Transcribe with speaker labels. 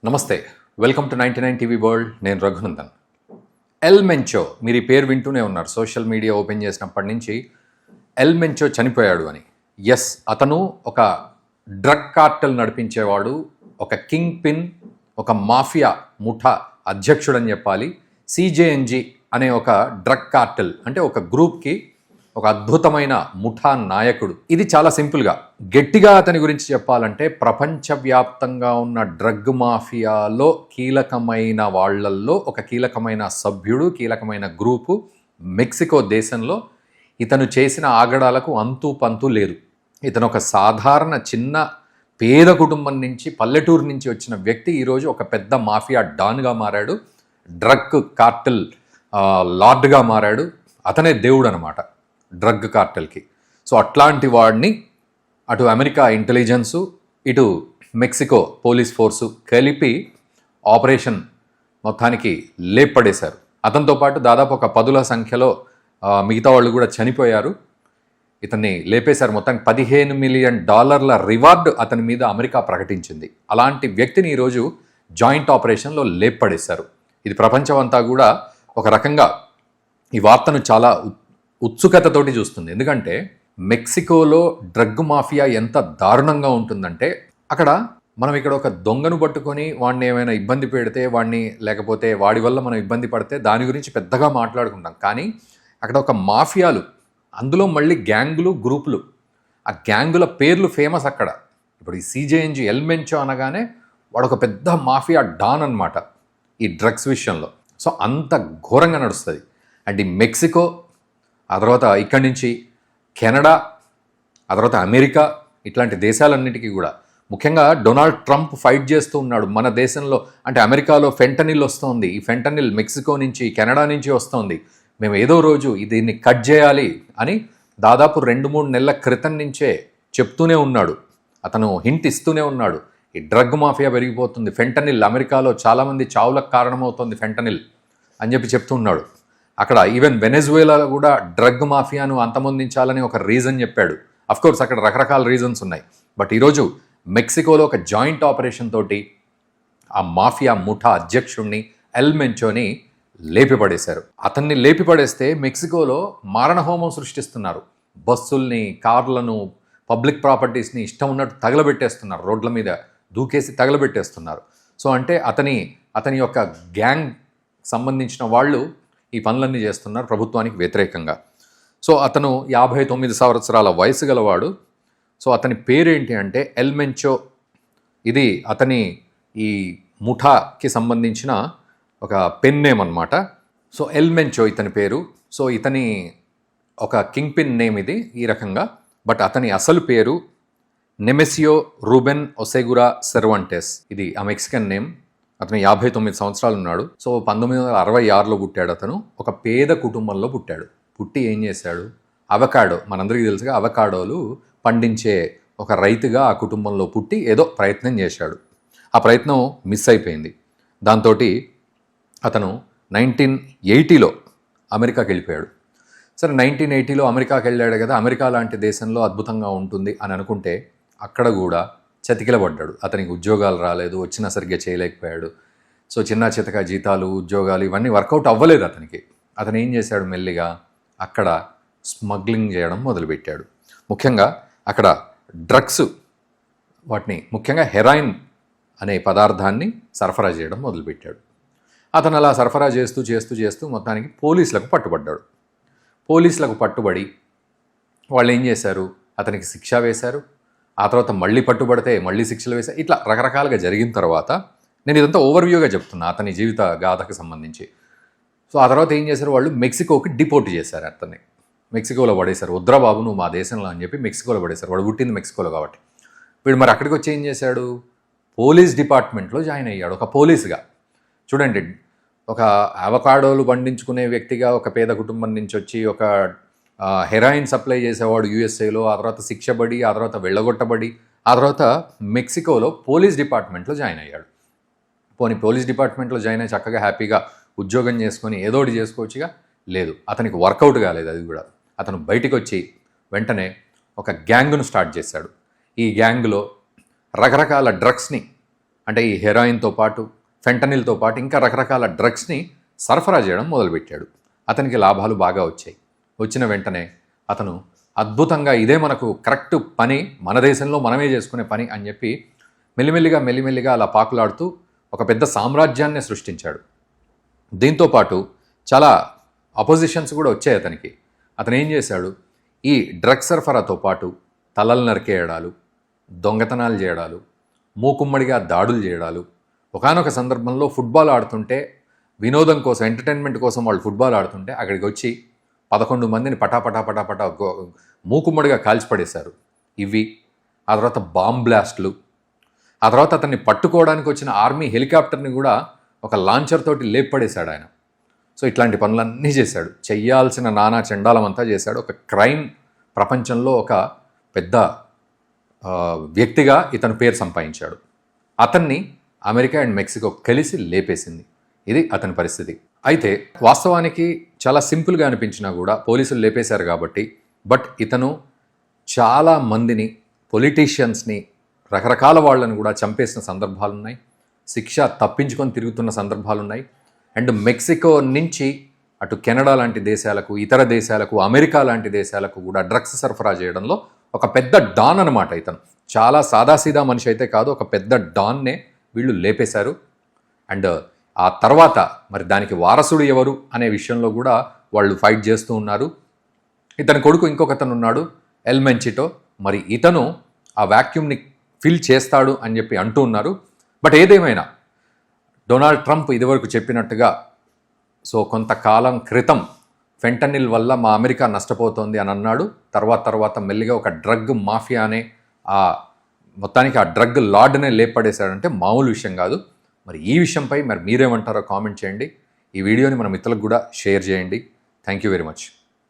Speaker 1: నమస్తే, welcome to 99 TV world. నేను Raghunandan. L మెంచో, మీరు ఈ పేరు వింటూనే ఉన్నారు. సోషల్ మీడియా ఓపెన్ చేసినప్పటి నుంచి ఎల్ మెంచో చనిపోయాడు అని. ఎస్, అతను ఒక డ్రగ్ కార్టెల్ నడిపించేవాడు, ఒక కింగ్ పిన్, ఒక మాఫియా ముఠా అధ్యక్షుడని చెప్పాలి. సిజేఎన్జి అనే ఒక డ్రగ్ కార్టెల్ అంటే ఒక గ్రూప్కి ఒక అద్భుతమైన ముఠా నాయకుడు. ఇది చాలా సింపుల్గా గట్టిగా అతని గురించి చెప్పాలంటే ప్రపంచవ్యాప్తంగా ఉన్న డ్రగ్ మాఫియాలో కీలకమైన వాళ్ళల్లో ఒక కీలకమైన సభ్యుడు, కీలకమైన గ్రూపు. మెక్సికో దేశంలో ఇతను చేసిన ఆగడాలకు అంతు పంతు లేదు. ఇతను ఒక సాధారణ చిన్న పేద కుటుంబం నుంచి, పల్లెటూరు నుంచి వచ్చిన వ్యక్తి ఈరోజు ఒక పెద్ద మాఫియా డాన్గా మారాడు, డ్రగ్ కార్టెల్ లార్డ్గా మారాడు. అతనే దేవుడు అనమాట డ్రగ్ కార్టెల్కి. సో అట్లాంటి వాడిని అటు అమెరికా ఇంటెలిజెన్సు, ఇటు మెక్సికో పోలీస్ ఫోర్సు కలిపి ఆపరేషన్ మొత్తానికి లేపడేశారు. అతనితో పాటు దాదాపు ఒక 10ల సంఖ్యలో మిగతా వాళ్ళు కూడా చనిపోయారు. ఇతన్ని లేపేశారు. మొత్తానికి $15 మిలియన్ రివార్డు అతని మీద అమెరికా ప్రకటించింది. అలాంటి వ్యక్తిని ఈరోజు జాయింట్ ఆపరేషన్లో లేపడేశారు. ఇది ప్రపంచం అంతా కూడా ఒక రకంగా ఈ వార్తను చాలా ఉత్సుకతతోటి చూస్తుంది. ఎందుకంటే మెక్సికోలో డ్రగ్ మాఫియా ఎంత దారుణంగా ఉంటుందంటే, అక్కడ మనం ఇక్కడ ఒక దొంగను పట్టుకొని వాడిని ఏమైనా ఇబ్బంది పెడితే, వాడిని లేకపోతే వాడి వల్ల మనం ఇబ్బంది పడితే దాని గురించి పెద్దగా మాట్లాడుకుంటాం. కానీ అక్కడ ఒక మాఫియాలు, అందులో మళ్ళీ గ్యాంగులు, గ్రూపులు, ఆ గ్యాంగుల పేర్లు ఫేమస్ అక్కడ. ఇప్పుడు ఈ సిజేఎన్జి ఎల్ మెంచో అనగానే వాడు ఒక పెద్ద మాఫియా డాన్ అనమాట ఈ డ్రగ్స్ విషయంలో. సో అంత ఘోరంగా నడుస్తుంది. అండ్ ఈ మెక్సికో, ఆ తర్వాత ఇక్కడి నుంచి కెనడా, ఆ తర్వాత అమెరికా, ఇట్లాంటి దేశాలన్నిటికీ కూడా ముఖ్యంగా డొనాల్డ్ ట్రంప్ ఫైట్ చేస్తూ ఉన్నాడు. మన దేశంలో అంటే అమెరికాలో ఫెంటనిల్ వస్తుంది, ఈ ఫెంటనిల్ మెక్సికో నుంచి, కెనడా నుంచి వస్తుంది, మేము ఏదో రోజు దీన్ని కట్ చేయాలి అని దాదాపు 2-3 నెలల క్రితం నుంచే చెప్తూనే ఉన్నాడు. అతను హింట్ ఇస్తూనే ఉన్నాడు, ఈ డ్రగ్ మాఫియా పెరిగిపోతుంది, ఫెంటనిల్ అమెరికాలో చాలామంది చావులకు కారణమవుతుంది ఫెంటనిల్ అని చెప్తున్నాడు. అక్కడ ఈవెన్ వెనెజువేలాలో కూడా డ్రగ్ మాఫియాను అంతమొందించాలని ఒక రీజన్ చెప్పాడు. అఫ్కోర్స్ అక్కడ రకరకాల రీజన్స్ ఉన్నాయి. బట్ ఈరోజు మెక్సికోలో ఒక జాయింట్ ఆపరేషన్ తోటి ఆ మాఫియా ముఠా అధ్యక్షుడిని ఎల్ మెంచోని లేపిపడేశారు. అతన్ని లేపిపడేస్తే మెక్సికోలో మారణహోమం సృష్టిస్తున్నారు. బస్సుల్ని, కార్లను, పబ్లిక్ ప్రాపర్టీస్ని ఇష్టం ఉన్నట్టు తగలబెట్టేస్తున్నారు, రోడ్ల మీద దూకేసి తగలబెట్టేస్తున్నారు. సో అంటే అతని యొక్క గ్యాంగ్ సంబంధించిన వాళ్ళు ఈ పనులన్నీ చేస్తున్నారు ప్రభుత్వానికి వ్యతిరేకంగా. సో అతను 59 సంవత్సరాల వయసు గలవాడు. సో అతని పేరేంటి అంటే ఎల్ మెంచో. ఇది అతని ఈ ముఠాకి సంబంధించిన ఒక పెన్ నేమ్ అనమాట. సో ఎల్ మెంచో ఇతని పేరు. సో ఇతని ఒక కింగ్ పిన్ నేమ్ ఇది ఈ రకంగా. బట్ అతని అసలు పేరు నెమెసియో రూబెన్ ఒసెగురా సెర్వాంటెస్. ఇది ఆ మెక్సికన్ నేమ్. అతను 59 సంవత్సరాలు ఉన్నాడు. సో 1966లో పుట్టాడు. అతను ఒక పేద కుటుంబంలో పుట్టాడు. పుట్టి ఏం చేశాడు, అవకాడో, మనందరికీ తెలుసుగా అవకాడోలు పండించే ఒక రైతుగా ఆ కుటుంబంలో పుట్టి ఏదో ప్రయత్నం చేశాడు. ఆ ప్రయత్నం మిస్ అయిపోయింది. దాంతో అతను 1980లో అమెరికాకి వెళ్ళిపోయాడు. సరే, 1980లో అమెరికాకి వెళ్ళాడు కదా, అమెరికా లాంటి దేశంలో అద్భుతంగా ఉంటుంది అని అనుకుంటే అక్కడ కూడా చతికిలబడ్డాడు. అతనికి ఉద్యోగాలు రాలేదు, వచ్చినా సరిగ్గా చేయలేకపోయాడు. సో చిన్న చితక జీతాలు, ఉద్యోగాలు ఇవన్నీ వర్కౌట్ అవ్వలేదు అతనికి. అతను ఏం చేశాడు, మెల్లిగా అక్కడ స్మగ్లింగ్ చేయడం మొదలుపెట్టాడు. ముఖ్యంగా అక్కడ డ్రగ్స్, వాటిని ముఖ్యంగా హెరాయిన్ అనే పదార్థాన్ని సరఫరా చేయడం మొదలుపెట్టాడు. అతను అలా సరఫరా చేస్తూ చేస్తూ చేస్తూ మొత్తానికి పోలీసులకు పట్టుబడ్డాడు. పోలీసులకు పట్టుబడి వాళ్ళు ఏం చేశారు, అతనికి శిక్ష వేశారు. ఆ తర్వాత మళ్ళీ పట్టుబడితే మళ్ళీ శిక్షలు వేశారు. ఇట్లా రకరకాలుగా జరిగిన తర్వాత నేను ఇదంతా ఓవర్వ్యూగా చెప్తున్నా అతని జీవిత గాథకు సంబంధించి. సో ఆ తర్వాత ఏం చేశారు, వాళ్ళు మెక్సికోకి డిపోర్ట్ చేశారు. అతన్ని మెక్సికోలో పడేశారు. వద్దురా బాబు నువ్వు మా దేశంలో అని చెప్పి మెక్సికోలో పడేశారు. వాడు పుట్టింది మెక్సికోలో కాబట్టి. వీడు మరి అక్కడికి వచ్చి ఏం చేశాడు, పోలీస్ డిపార్ట్మెంట్లో జాయిన్ అయ్యాడు ఒక పోలీసుగా. చూడండి, ఒక అవకాడోలు పండించుకునే వ్యక్తిగా ఒక పేద కుటుంబం నుంచి వచ్చి ఒక హెరాయిన్ సప్లై చేసేవాడు యూఎస్ఏలో, ఆ తర్వాత శిక్షబడి, ఆ తర్వాత వెళ్ళగొట్టబడి, ఆ తర్వాత మెక్సికోలో పోలీస్ డిపార్ట్మెంట్లో జాయిన్ అయ్యాడు. పోలీస్ డిపార్ట్మెంట్లో జాయిన్ అయ్యి చక్కగా హ్యాపీగా ఉద్యోగం చేసుకొని ఏదోటి చేసుకోవచ్చుగా. లేదు, అతనికి వర్కౌట్ కాలేదు అది కూడా. అతను బయటికి వచ్చి వెంటనే ఒక గ్యాంగ్ను స్టార్ట్ చేశాడు. ఈ గ్యాంగ్లో రకరకాల డ్రగ్స్ని అంటే ఈ హెరాయిన్తో పాటు ఫెంటనిల్తో పాటు ఇంకా రకరకాల డ్రగ్స్ని సరఫరా చేయడం మొదలుపెట్టాడు. అతనికి లాభాలు బాగా వచ్చాయి. వచ్చిన వెంటనే అతను అద్భుతంగా ఇదే మనకు కరెక్ట్ పని, మన దేశంలో మనమే చేసుకునే పని అని చెప్పి మెల్లిమెల్లిగా అలా పాకులాడుతూ ఒక పెద్ద సామ్రాజ్యాన్ని సృష్టించాడు. దీంతోపాటు చాలా అపోజిషన్స్ కూడా వచ్చాయి అతనికి. అతను ఏం చేశాడు, ఈ డ్రగ్ సరఫరాతో పాటు తలలు నరికేయడాలు, దొంగతనాలు చేయడాలు, మూకుమ్మడిగా దాడులు చేయడాలు. ఒకానొక సందర్భంలో ఫుట్బాల్ ఆడుతుంటే వినోదం కోసం, ఎంటర్టైన్మెంట్ కోసం వాళ్ళు ఫుట్బాల్ ఆడుతుంటే అక్కడికి వచ్చి 11 మందిని పటాపటా మూకుమ్మడిగా కాల్చిపడేశారు. ఇవి ఆ తర్వాత బాంబ్ బ్లాస్ట్లు, ఆ తర్వాత అతన్ని పట్టుకోవడానికి వచ్చిన ఆర్మీ హెలికాప్టర్ని కూడా ఒక లాంచర్ తోటి లేపడేశాడు ఆయన. సో ఇట్లాంటి పనులన్నీ చేశాడు. చెయ్యాల్సిన నానా చండాలమంతా చేశాడు. ఒక క్రైమ్ ప్రపంచంలో ఒక పెద్ద వ్యక్తిగా ఇతను పేరు సంపాదించాడు. అతన్ని అమెరికా అండ్ మెక్సికో కలిసి లేపేసింది. ఇది అతని పరిస్థితి. అయితే వాస్తవానికి చాలా సింపుల్గా అనిపించినా కూడా పోలీసులు లేపేశారు కాబట్టి, బట్ ఇతను చాలా మందిని, పొలిటీషియన్స్ని, రకరకాల వాళ్ళని కూడా చంపేసిన సందర్భాలు ఉన్నాయి. శిక్ష తప్పించుకొని తిరుగుతున్న సందర్భాలు ఉన్నాయి. అండ్ మెక్సికో నుంచి అటు కెనడా లాంటి దేశాలకు, ఇతర దేశాలకు, అమెరికా లాంటి దేశాలకు కూడా డ్రగ్స్ సరఫరా చేయడంలో ఒక పెద్ద డాన్ అనమాట ఇతను. చాలా సాదాసీదా మనిషి అయితే కాదు, ఒక పెద్ద డాన్నే వీళ్ళు లేపేశారు. అండ్ ఆ తర్వాత మరి దానికి వారసుడు ఎవరు అనే విషయంలో కూడా వాళ్ళు ఫైట్ చేస్తూ ఉన్నారు. ఇతని కొడుకు ఇంకొకతను ఉన్నాడు, ఎల్ మెన్చిటో. మరి ఇతను ఆ వ్యాక్యూమ్ని ఫిల్ చేస్తాడు అని చెప్పి అంటూ ఉన్నారు. బట్ ఏదేమైనా డొనాల్డ్ ట్రంప్ ఇదివరకు చెప్పినట్టుగా సో కొంతకాలం క్రితం ఫెంటనిల్ వల్ల మా అమెరికా నష్టపోతోంది అని అన్నాడు. తర్వాత మెల్లిగా ఒక డ్రగ్ మాఫియానే మొత్తానికి ఆ డ్రగ్ లార్డ్నే లేపడేశాడంటే మామూలు విషయం కాదు. మరి ఈ విషయంపై మరి మీరేమంటారో కామెంట్ చేయండి. ఈ వీడియోని మన మిత్రులకు కూడా షేర్ చేయండి. Thank you very much.